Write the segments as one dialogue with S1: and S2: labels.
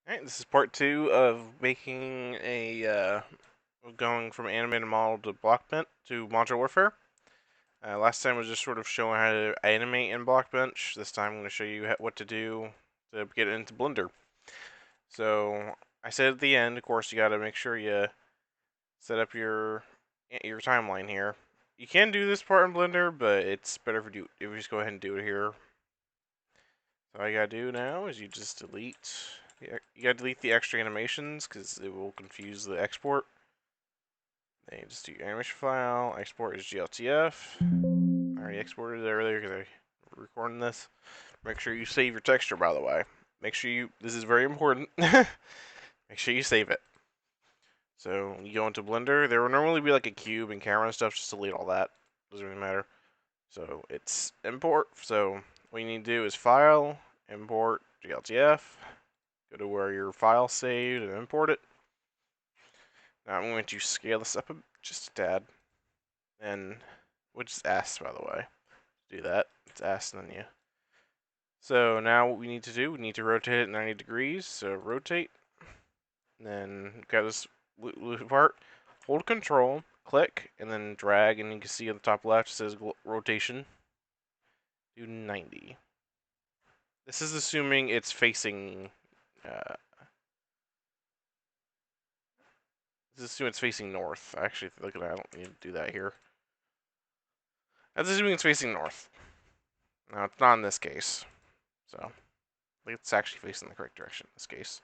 S1: Alright, this is part 2 of making going from animated model to Blockbench to modular warfare. Last time was just sort of showing how to animate in Blockbench. This time I'm going to show you what to do to get it into Blender. So, I said at the end, of course, you got to make sure you set up your timeline here. You can do this part in Blender, but it's better if you just go ahead and do it here. So all you gotta do now is you just delete. You gotta delete the extra animations because it will confuse the export. Then you just do your animation file. Export is GLTF. I already exported it earlier because I'm recording this. Make sure you save your texture, by the way. Make sure you. This is very important. Make sure you save it. So you go into Blender. There will normally be like a cube and camera and stuff. Just delete all that. Doesn't really matter. So it's import. So what you need to do is file, import GLTF. Go to where your file's saved and import it. Now I'm going to scale this up just a tad. And, which is S, by the way. Do that. It's S, and then you. So now what we need to do, we need to rotate it 90 degrees. So rotate. And then got this loop part. Hold Control, click, and then drag. And you can see on the top left it says rotation. Do 90. This is assuming it's facing. This is assuming it's facing north. Actually, look at that. I don't need to do that here. That's assuming it's facing north. Now, it's not in this case. So, it's actually facing the correct direction in this case.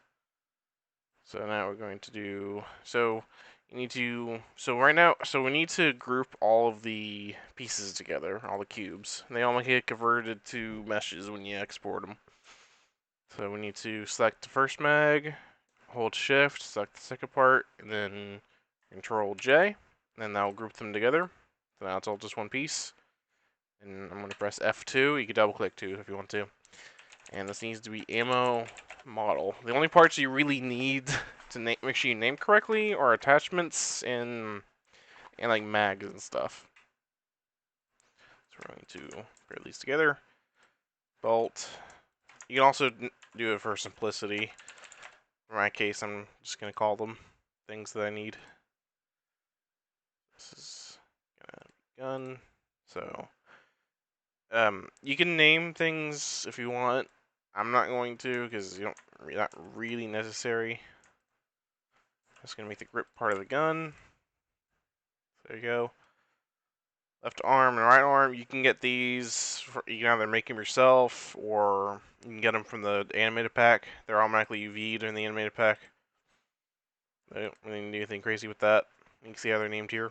S1: So now we're going to do, so you need to, so right now, so we need to group all of the pieces together, all the cubes. And they all get converted to meshes when you export them. So we need to select the first mag, hold shift, select the second part, and then Control J, and then that'll group them together. So now it's all just one piece. And I'm going to press F2. You can double click too if you want to. And this needs to be ammo model. The only parts you really need to make sure you name correctly are attachments and like mags and stuff. So we're going to pair these together. Bolt. You can also do it for simplicity. In my case, I'm just going to call them things that I need. This is gonna be gun. So you can name things if you want. I'm not going to because you don't. Not really necessary. Just gonna make the grip part of the gun. There you go. Left arm and right arm. You can get these. You can either make them yourself or you can get them from the animated pack. They're automatically UV'd in the animated pack. I don't really need anything crazy with that. You can see how they're named here.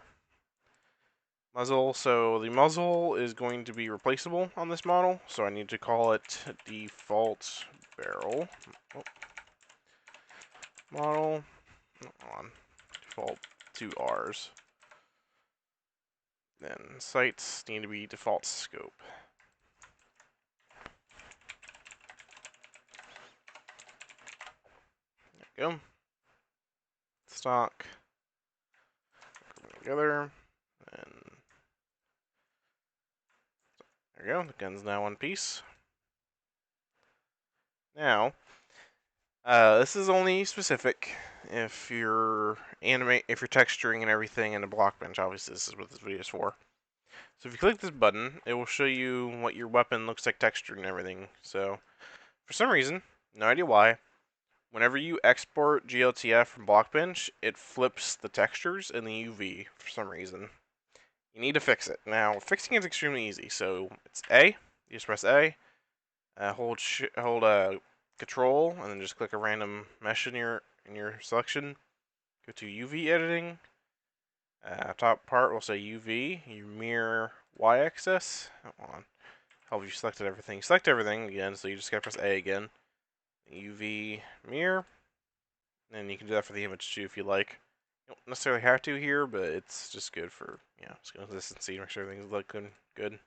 S1: Muzzle. So the muzzle is going to be replaceable on this model. So I need to call it default barrel. Oh. Model. On. Default 2 R's. Then sights need to be default scope. There we go. Stock. Together. And there we go. The gun's now one piece. Now, this is only specific if you're texturing and everything in a Blockbench. Obviously, this is what this video is for. So if you click this button, it will show you what your weapon looks like textured and everything. So for some reason, no idea why, whenever you export GLTF from Blockbench, it flips the textures in the UV for some reason. You need to fix it. Now, fixing it is extremely easy. So it's A. You just press A. Hold Control, and then just click a random mesh in your selection. Go to UV editing. Top part will say UV. You mirror Y-axis. Hold on. Help you selected everything. Select everything again, so you just gotta press A again. UV mirror. And you can do that for the image too if you like. You don't necessarily have to here, but it's just good for, consistency, make sure everything's looking good.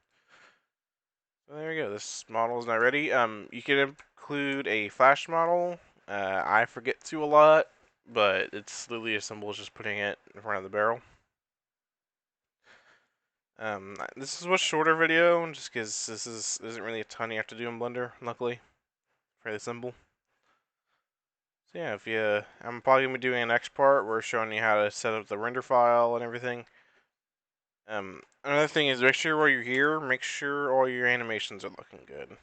S1: So there you go. This model is now ready. You can include a flash model. I forget to a lot, but it's literally as simple as just putting it in front of the barrel. This is a shorter video, just because this isn't really a ton you have to do in Blender. Luckily, fairly simple. So yeah, if you, I'm probably gonna be doing an export. We're showing you how to set up the render file and everything. Another thing is make sure while you're here, make sure all your animations are looking good.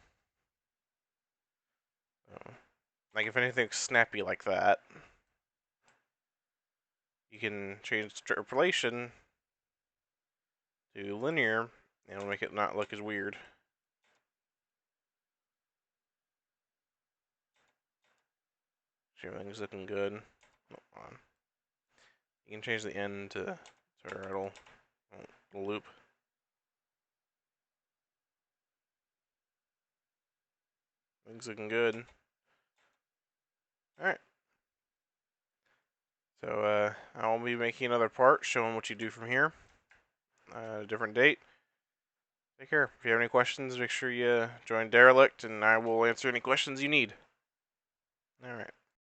S1: Like if anything's snappy like that, you can change interpolation to linear, and it'll make it not look as weird. Everything's looking good. Hold on. You can change the end to it'll loop. Things looking good. Alright. So I'll be making another part showing what you do from here. A different date. Take care. If you have any questions, make sure you join Derelict, and I will answer any questions you need. Alright.